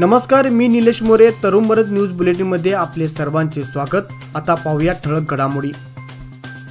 नमस्कार, मी निलेश मोरे. तरुण भारत न्यूज बुलेटिनमध्ये आपले सर्वांचे स्वागत. आता पाहूया ठळक घडामोडी.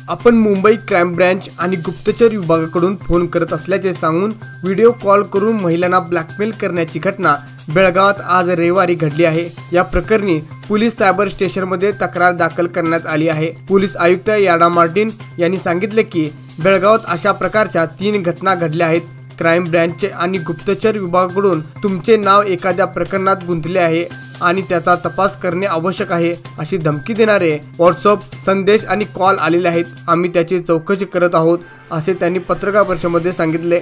आपण मुंबई क्राईम ब्रँच आणि गुप्तचर विभागाकडून फोन करत असल्याचे सांगून व्हिडिओ कॉल करून महिलांना ब्लॅकमेल करण्याची घटना बेळगावात आज रविवारी घडली आहे. या प्रकरणी पोलीस सायबर स्टेशनमध्ये तक्रार दाखल करण्यात आली आहे. पोलीस आयुक्त याडा मार्टिन यांनी सांगितले की बेळगावात अशा प्रकारच्या 3 घटना घडल्या आहेत. क्राईम ब्रँच आणि गुप्तचर विभागाकडून तुमचे नाव एखाद्या प्रकरणात गुंतले आहे आणि त्याचा तपास करणे आवश्यक आहे अशी धमकी देणारे व्हॉट्सअप संदेश आणि कॉल आलेले आहेत. आम्ही त्याची चौकशी करत आहोत असे त्यांनी पत्रकार परिषदेमध्ये सांगितले.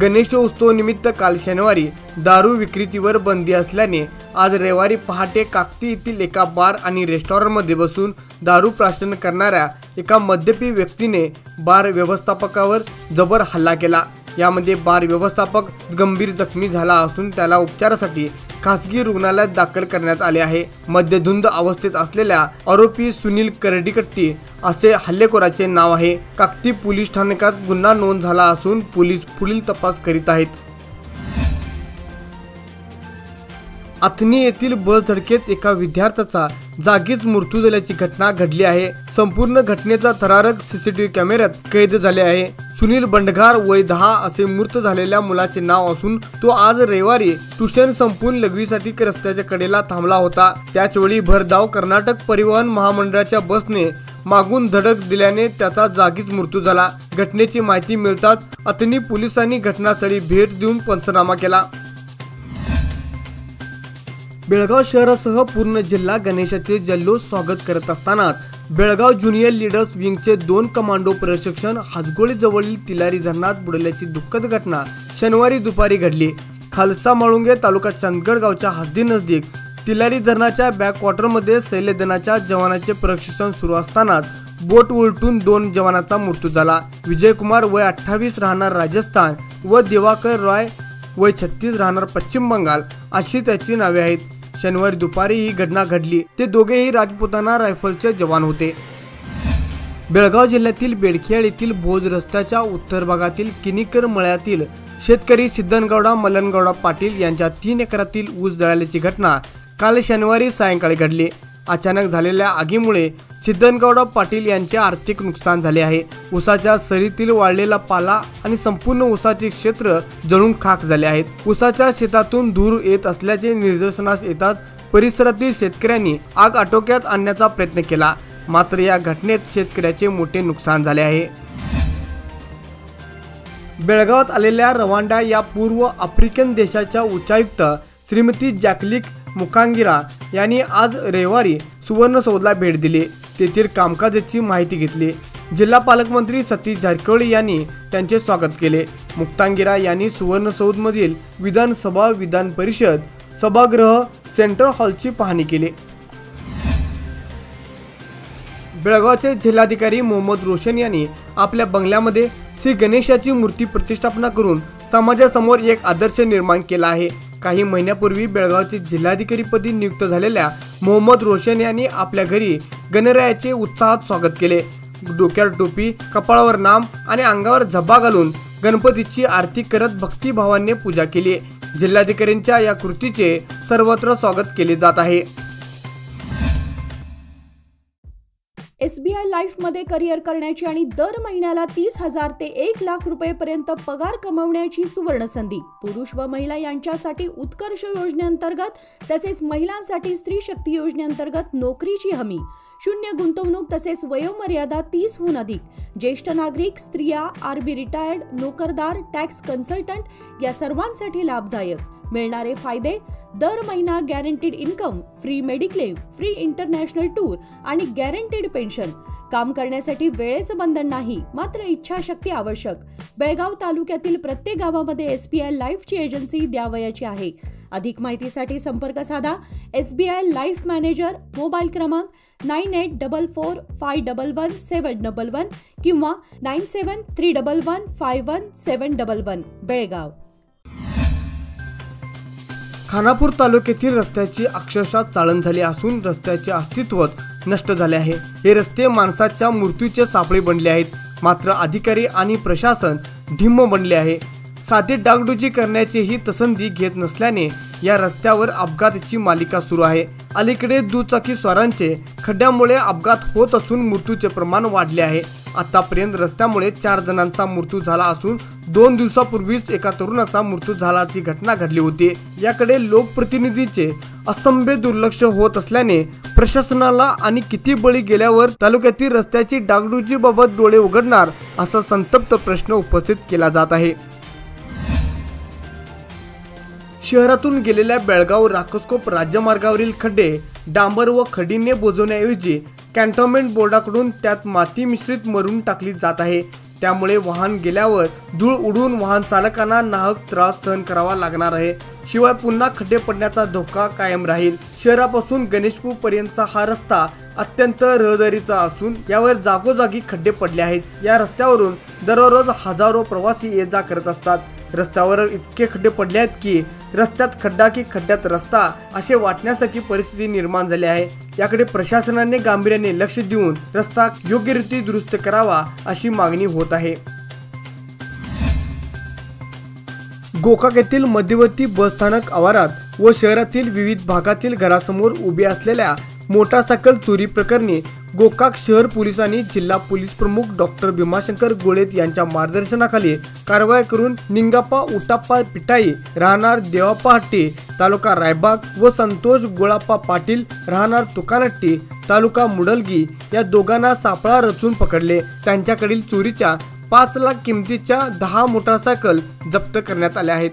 गणेशोत्सव निमित्त काल शनिवारी दारू विक्रीवर बंदी असल्याने आज रविवारी पहाटे काकती येथील एका बार आणि रेस्टॉरंटमध्ये बसून दारू प्राशन करणाऱ्या एका मद्यपी व्यक्तीने बार व्यवस्थापकावर जबर हल्ला केला. यामध्ये बार व्यवस्थापक गंभीर जखमी झाला असून त्याला उपचारासाठी खासगी रुग्णालयात दाखल करण्यात आले आहे. मद्यधुंद अवस्थेत असलेल्या आरोपी सुनील करडीकट्टी असे हल्लेखोराचे नाव आहे. काकती पोलीस ठाण्यात गुन्हा नोंद झाला असून पोलीस पुढील तपास करीत आहेत. अथनी येथील बस धडकेत एका विद्यार्थ्याचा जागीच मृत्यू झाल्याची घटना घडली आहे. संपूर्ण घटनेचा थरारक सीसीटीव्ही कॅमेऱ्यात कैद झाले आहे. सुनील बंडघार वय 10 असे मृत झालेल्या मुलाचे नाव असून तो आज रविवारी ट्युशन संपून लघवीसाठी रस्त्याच्या कडेला थांबला होता. त्याचवेळी भरधाव कर्नाटक परिवहन महामंडळाच्या बसने मागून धडक दिल्याने त्याचा जागीच मृत्यू झाला. घटनेची माहिती मिळताच अथनी पोलिसांनी घटनास्थळी भेट देऊन पंचनामा केला. बेळगाव शहरासह पूर्ण जिल्हा गणेशाचे जल्लोष स्वागत करत असतानाच बेळगाव ज्युनियर लीडर्स विंगचे 2 कमांडो प्रशिक्षण हाजगोळी जवळील तिलारी धरणात बुडल्याची दुःखद घटना शनिवारी दुपारी घडली. खालसा माळुंगे तालुका चंदगड गावच्या हद्दी नजदीक तिलारी धरणाच्या बॅकवॉटरमध्ये सैन्यदलाच्या जवानांचे प्रशिक्षण सुरू असतानाच बोट उलटून 2 जवानांचा मृत्यू झाला. विजयकुमार वय 28 राहणार राजस्थान व दिवाकर रॉय वय 36 राहणार पश्चिम बंगाल अशी त्याची नावे आहेत. शनिवारी दुपारी ही घटना घडली. ते दोघेही राजपुताना रायफलचे जवान होते. बेळगाव जिल्ह्यातील बेडखेळ येथील भोज रस्त्याच्या उत्तर भागातील किनीकर मळ्यातील शेतकरी सिद्धनगौडा मलनगौडा पाटील यांच्या 3 एकरातील ऊस जळाल्याची घटना काल शनिवारी सायंकाळी घडली. अचानक झालेल्या आगीमुळे सिद्धनगौडा पाटील यांचे आर्थिक नुकसान झाले आहे. ऊसाच्या सरीतील वाळलेला पाला आणि संपूर्ण ऊसाचे क्षेत्र जळून खाक झाले आहेत. ऊसाच्या शेतातून धूर येत असल्याचे निदर्शनास येताच परिसरातील शेतकऱ्यांनी आग आटोक्यात आणण्याचा प्रयत्न केला. मात्र या घटनेत शेतकऱ्याचे मोठे नुकसान झाले आहे. बेळगावात आलेल्या रवांडा या पूर्व आफ्रिकन देशाच्या उच्चायुक्त श्रीमती जॅकलिक मुकांगिरा यांनी आज रविवारी सुवर्णसौधला भेट दिली. तेथील कामकाजाची माहिती घेतली. जिल्हा पालकमंत्री सतीश जारकिहोळी यांनी त्यांचे स्वागत केले. मुक्तांगिरा यांनी सुवर्णसौधमधील विधानसभा, विधान परिषद, सभागृह, सेंट्रल हॉलची पाहणी केली. बेळगावचे जिल्हाधिकारी मोहम्मद रोशन यांनी आपल्या बंगल्यामध्ये श्री गणेशाची मूर्ती प्रतिष्ठापना करून समाजासमोर एक आदर्श निर्माण केला आहे. काही महिन्यापूर्वी बेळगावचे जिल्हाधिकारीपदी नियुक्त झालेल्या मोहम्मद रोशन यांनी आपल्या घरी गणरायाचे उत्साहात स्वागत केले. डोक्यावर टोपी, कपाळावर नाम आणि अंगावर झब्बा घालून गणपतीची आरती करत भक्तिभावाने पूजा केली. जिल्हाधिकाऱ्यांच्या या कृतीचे सर्वत्र स्वागत केले जात आहे. SBI लाईफमध्ये करिअर करण्याची आणि दर महिन्याला 30,000 ते 1,00,000 रुपयेपर्यंत पगार कमवण्याची सुवर्ण संधी. पुरुष व महिला यांच्यासाठी उत्कर्ष योजनेअंतर्गत तसेच महिलांसाठी स्त्री शक्ती योजनेअंतर्गत नोकरीची हमी. 0 गुंतवणूक तसेच वयोमर्यादा 30हून अधिक. ज्येष्ठ नागरिक, स्त्रिया, RB रिटायर्ड, नोकरदार, टॅक्स कन्सल्टंट या सर्वांसाठी लाभदायक. मिळणारे फायदे: दर महिना guaranteed income, free mediclaim, free international tour आणि गॅरंटीड पेन्शन. काम करण्यासाठी वेळेचं बंधन नाही, मात्र इच्छाशक्ती आवश्यक. बेळगाव तालुक्यातील प्रत्येक गावामध्ये SBI लाईफची एजन्सी द्यावयाची आहे. अधिक माहितीसाठी संपर्क साधा. SBI लाईफ मॅनेजर, मोबाईल क्रमांक 9844511711 किंवा 9731151711. बेळगाव. खानापूर तालुक्यातील रस्त्याची अक्षरशः चाळण झाली असून रस्त्याचे अस्तित्वच नष्ट झाले आहे. हे रस्ते माणसाच्या मृत्यूचे सापळे बनले आहेत. मात्र अधिकारी आणि प्रशासन ढिम्म बनले आहे. साधी डागडुजी करण्याचीही पसंती घेत नसल्याने या रस्त्यावर अपघाताची मालिका सुरू आहे। अलीकडे दुचाकी स्वारांचे खड्ड्यामुळे अपघात होत असून मृत्यूचे प्रमाण वाढले आहे। आतापर्यंत रस्त्यामुळे 4 जणांचा मृत्यू झाला असून 2 दिवसापूर्वीच एका तरुणाचा मृत्यू झाल्याची घटना घडली होती। याकडे लोकप्रतिनिधींचे असंभ्य दुर्लक्ष होत असल्याने प्रशासनाला आणि किती बळी गेल्यावर तालुक्यातील रस्त्याची डागडुजीबाबत डोळे उघडणार असा संतप्त प्रश्न उपस्थित केला जात आहे। शहरातून गेलेल्या बेळगाव राकसकोप राज्यमार्गावरील खड्डे डांबर व खडीने बुजवण्याऐवजी कॅन्टोन्मेंट बोर्डाकडून त्यात माती मिश्रित मरून टाकली जात आहे। त्यामुळे वाहन गेल्यावर धूळ उडून वाहन चालकांना नाहक त्रास सहन करावा लागणार आहे। शिवाय पुन्हा खड्डे पडण्याचा धोका कायम राहील। शहरापासून गणेशपूर पर्यंतचा हा रस्ता अत्यंत रहदारीचा असून यावर जागोजागी खड्डे पडले आहेत। या रस्त्यावरून दररोज हजारो प्रवासी ये जा करत असतात। रस्त्यावर इतके खड्डे पडले आहेत की रस्त्यात खड्डा की खड्ड्यात रस्ता असे वाटण्यासारखी परिस्थिती निर्माण झाली आहे। याकडे प्रशासनाने गांभीर्याने लक्ष देऊन रस्ता योग्यरीत्या दुरुस्त करावा अशी मागणी होत आहे। गोकाक येथील मध्यवर्ती बसस्थानक आवारात व शहरातील विविध भागातील घरासमोर उभे असलेल्या मोटारसायकल चोरी प्रकरणी गोकाक शहर पोलिसांनी जिल्हा पोलीस प्रमुख डॉक्टर भीमाशंकर गोळेत यांच्या मार्गदर्शनाखाली कारवाई करून निंगाप्पा उटाप्पा पिटाई राहणार देवाप्पा हट्टी तालुका रायबाग व संतोष गोळाप्पा पाटील राहणार तुकानट्टी तालुका मुडलगी या दोघांना सापळा रचून पकडले। त्यांच्याकडील चोरीच्या 5 लाख किमतीच्या 10 मोटारसायकल जप्त करण्यात आल्या आहेत।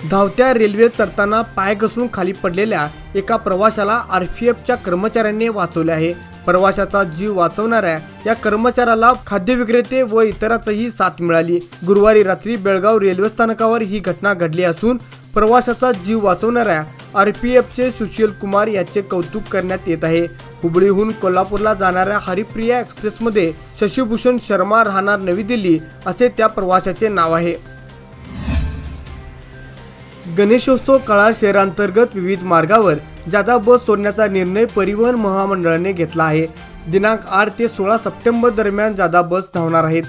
धावत्या रेल्वे चढताना पाय घसरून खाली पडलेल्या एका प्रवाशाला आरपीएफच्या कर्मचाऱ्यांनी वाचवले आहे। प्रवाशाचा जीव वाचवणाऱ्या या कर्मचाऱ्याला खाद्य विक्रेते व इतरांचीही साथ मिळाली। गुरुवारी रात्री बेळगाव रेल्वे स्थानकावर ही घटना घडली असून प्रवाशाचा जीव वाचवणाऱ्या आरपीएफचे सुशील कुमार याचे कौतुक करण्यात येत आहे। हुबळीहून कोल्हापूरला जाणाऱ्या हरिप्रिया एक्सप्रेसमध्ये शशिभूषण शर्मा राहणार नवी दिल्ली असे त्या प्रवाशाचे नाव आहे। गणेशोत्सव काळात शहरांतर्गत विविध मार्गावर जादा बस सोडण्याचा निर्णय परिवहन महामंडळाने घेतला आहे। दिनांक 8 ते 16 सप्टेंबर दरम्यान जादा बस धावणार आहेत।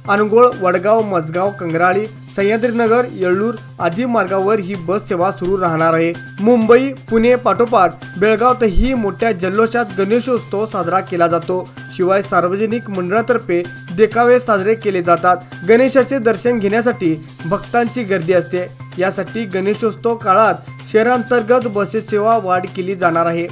अनगोळ, वडगाव, मजगाव, कंगराळी, सह्याद्रीनगर, येळूर आदी मार्गावर ही बस सेवा सुरू राहणार आहे। मुंबई, पुणे पाठोपाठ बेळगावातही मोठ्या जल्लोषात गणेशोत्सव साजरा केला जातो। शिवाय सार्वजनिक मंडळातर्फे देखावे साजरे केले जातात। गणेशाचे दर्शन घेण्यासाठी भक्तांची गर्दी असते। यासाठी गणेशोत्सव काळात शहरांतर्गत बसेस सेवा वाढ केली जाणार आहे।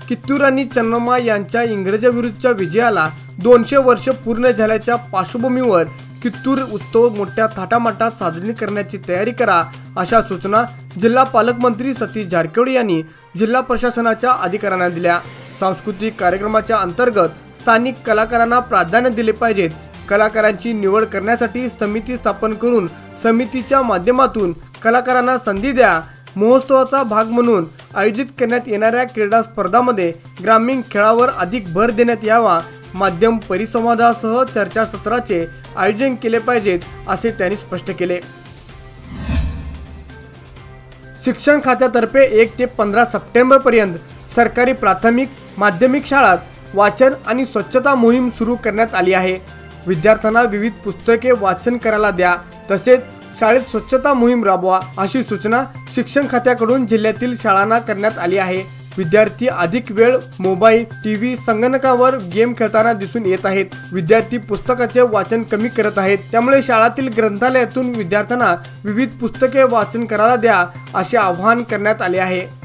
कित्तूर आणि चन्नम्मा यांच्या इंग्रजांविरुद्धच्या विजयाला 200 वर्ष पूर्ण झाल्याच्या पार्श्वभूमीवर कित्तूर उत्सव मोठ्या थाटामाटात साजरी करण्याची तयारी करा अशा सूचना जिल्हा पालकमंत्री सतीश जारकिहोळी यांनी जिल्हा प्रशासनाच्या अधिकाऱ्यांना दिल्या। सांस्कृतिक कार्यक्रमाच्या अंतर्गत स्थानिक कलाकारांना प्राधान्य दिले पाहिजेत। कलाकारांची निवड करण्यासाठी समिती स्थापन करून समितीच्या माध्यमातून कलाकारांना संधी द्या। महोत्सवाचा भाग म्हणून आयोजित करण्यात येणाऱ्या क्रीडा स्पर्धांमध्ये ग्रामीण खेळावर अधिक भर देण्यात यावा। माध्यम परिसंवादासह चर्चासत्राचे आयोजन केले पाहिजेत असे त्यांनी स्पष्ट केले। शिक्षण खात्यातर्फे 1 ते 15 सप्टेंबर पर्यंत सरकारी प्राथमिक माध्यमिक शाळांत वाचन आणि स्वच्छता मोहीम सुरू करण्यात आली आहे। विद्यार्थ्यांना विविध पुस्तके वाचन करायला द्या, तसेच शाळेत स्वच्छता मोहीम राबवा अशी सूचना शिक्षण खात्याकडून जिल्ह्यातील शाळांना करण्यात आली आहे। विद्यार्थी अधिक वेळ मोबाईल, टीव्ही, संगणकावर गेम खेळताना दिसून येत आहेत। विद्यार्थी पुस्तकाचे वाचन कमी करत आहेत। त्यामुळे शाळातील ग्रंथालयातून विद्यार्थ्यांना विविध पुस्तके वाचन करायला द्या असे आवाहन करण्यात आले आहे।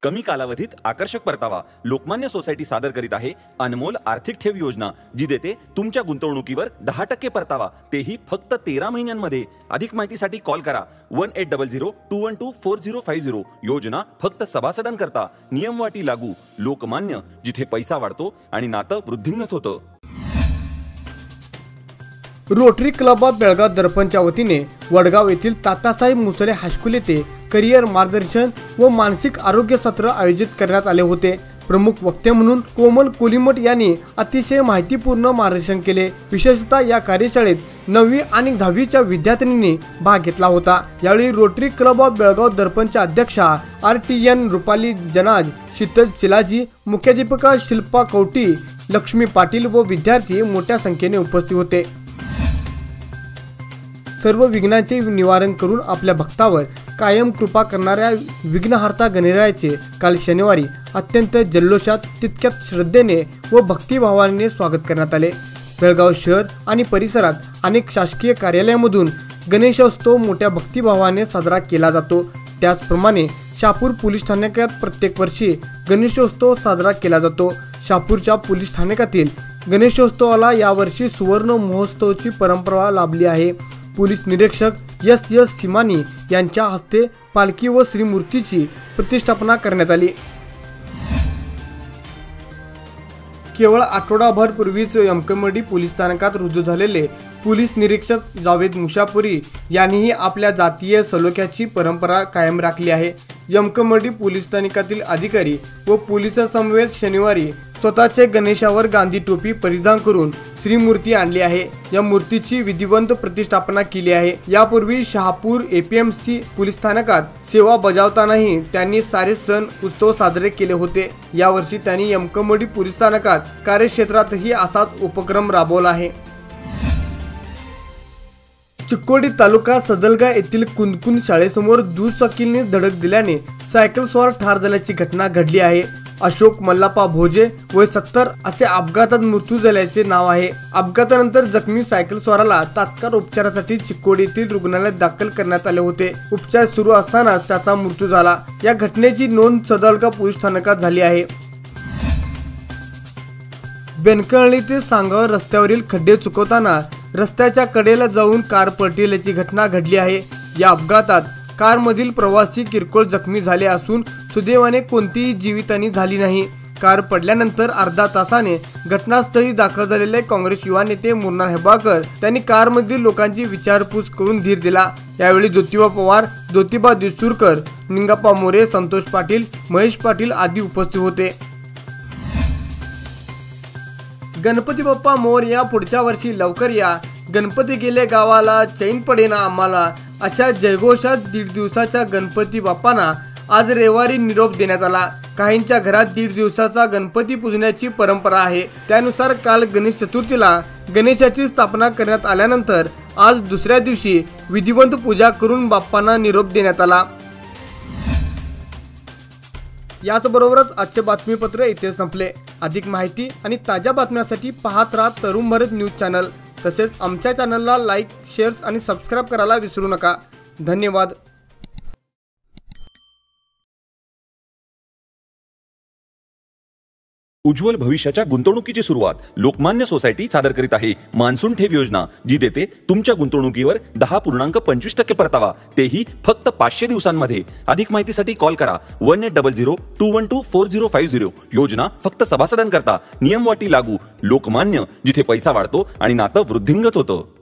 कमी कालावधीत आकर्षक परतावा लोकमान्य सोसायटी सादर करीत आहे अनमोल आर्थिक ठेव योजना, जी देते तुमच्या गुंतवणुकीवर 10% परतावा, तेही फक्त 13 महिन्यांमध्ये। अधिक माहितीसाठी कॉल करा 1800-212-4050। योजना फक्त सभासदांकरता, नियमवाटी लागू। लोकमान्य, जिथे पैसा वाढतो आणि नातं वृद्धिंगत होतं। रोटरी क्लब ऑफ बेळगाव दर्पणच्या वतीने वडगाव येथील तातासाहेब मुसळे हायस्कूल येथे करिअर मार्गदर्शन व मानसिक आरोग्य सत्र आयोजित करण्यात आले होते। प्रमुख वक्ते म्हणून कोमल कोलिमठ यांनी अतिशय माहितीपूर्ण मार्गदर्शन केले। विशेषतः या कार्यशाळेत 9वी आणि 10वीच्या विद्यार्थिनींनी भाग घेतला होता। यावेळी रोटरी क्लब ऑफ बेळगाव दर्पणच्या अध्यक्षा RTN रुपाली जनाज, शीतल चिलाजी, मुख्याध्यापिका शिल्पा कवटी, लक्ष्मी पाटील व विद्यार्थी मोठ्या संख्येने उपस्थित होते. सर्व विघ्नांचे निवारण करून आपल्या भक्तावर कायम कृपा करणाऱ्या विघ्नहर्ता गणरायाचे काल शनिवारी अत्यंत जल्लोषात तितक्याच श्रद्धेने व भक्तिभावाने स्वागत करण्यात आले. बेळगाव शहर आणि परिसरात अनेक शासकीय कार्यालयामधून गणेशोत्सव मोठ्या भक्तिभावाने साजरा केला जातो. त्याचप्रमाणे शहापूर पोलीस ठाण्यात प्रत्येक वर्षी गणेशोत्सव साजरा केला जातो. शहापूरच्या पोलीस ठाण्यातील गणेशोत्सवाला यावर्षी सुवर्ण महोत्सवाची परंपरा लाभली आहे. पोलीस निरीक्षक एस सिमानी यांच्या हस्ते पालखी व श्रीमूर्तीची प्रतिष्ठापना करण्यात आली. केवळ आठवडाभर पूर्वीच यमकमडी पोलीस स्थानकात रुजू झालेले पोलीस निरीक्षक जावेद मुशापुरी यांनीही आपल्या जातीय सलोख्याची परंपरा कायम राखली आहे. यमकमडी पोलीस स्थानकातील अधिकारी व पोलिसांसमवेत शनिवारी स्वतःचे गणेशावर गांधी टोपी परिधान करून श्रीमूर्ती आणली आहे. या मूर्तीची विधिवंत प्रतिष्ठापना केली आहे. यापूर्वी शहापूर एपीएमसी पोलीस स्थानकात सेवा बजावतानाही त्यांनी सारे सण उत्सव साजरे केले होते. यावर्षी त्यांनी यमकमडी पोलीस स्थानकात कार्यक्षेत्रातही असाच उपक्रम राबवला आहे. चिक्कोडी तालुका सदलगा येथील कुंदकुंद शाळेसमोर दुचाकीने धडक दिल्याने सायकल स्वार ठार झाल्याची घटना घडली आहे. अशोक मल्लापा भोजे वय 70 असे अपघातात मृत्यू झाल्याचे नाव आहे. अपघातानंतर जखमी सायकल स्वाराला तात्काळ उपचारासाठी चिक्कोडी येथील रुग्णालयात दाखल करण्यात आले होते. उपचार सुरू असतानाच त्याचा मृत्यू झाला. या घटनेची नोंद सदलगा पोलीस स्थानकात झाली आहे. बेनकळी ते सांगाव रस्त्यावरील खड्डे चुकवताना रस्त्याच्या कडेला जाऊन कार पलटल्याची घटना घडली आहे. या अपघातात कारमधील प्रवासी किरकोळ जखमी झाले असून सुदैवाने कोणतीही जीवितहानी झाली नाही. कार पडल्यानंतर अर्धा तासाने घटनास्थळी दाखल झालेले काँग्रेस युवा नेते मुन्ना हेबाळकर त्यांनी कारमधील लोकांची विचारपूस करून धीर दिला. यावेळी ज्योतिबा पवार, ज्योतिबा दिसूरकर, निंगाप्पा मोरे, संतोष पाटील, महेश पाटील आदी उपस्थित होते. गणपती बाप्पा मोरया, पुढच्या वर्षी लवकर या, गणपती गेले गावाला, चैन पडेना आम्हाला अशा जयघोषात 1.5 दिवसाच्या गणपती बाप्पांना आज रविवारी निरोप देण्यात आला. काहींच्या घरात 1.5 दिवसाचा गणपती पूजण्याची परंपरा आहे. त्यानुसार काल गणेश चतुर्थीला गणेशाची स्थापना करण्यात आल्यानंतर आज दुसऱ्या दिवशी विधिवंत पूजा करून बाप्पांना निरोप देण्यात आला. याचबरोबरच आजचे बातमीपत्र इथे संपले. अधिक माहिती आणि ताज्या बातम्यांसाठी पाहत राहा तरुण भारत न्यूज चॅनल. तसेच आमच्या चॅनलला लाईक, शेअर्स आणि सबस्क्राईब करायला विसरू नका. धन्यवाद. उज्ज्वल भविष्याच्या गुंतवणुकीची सुरुवात लोकमान्य सोसायटी सादर करीत आहे मान्सून ठेव योजना, जी देते तुमच्या गुंतवणुकीवर 10.25% परतावा, तेही फक्त 500 दिवसांमध्ये. अधिक माहितीसाठी कॉल करा 1800-212-4050. योजना फक्त सभासदांकरता. नियम वाटी लागू. लोकमान्य, जिथे पैसा वाढतो आणि नातं वृद्धिंगत होतं.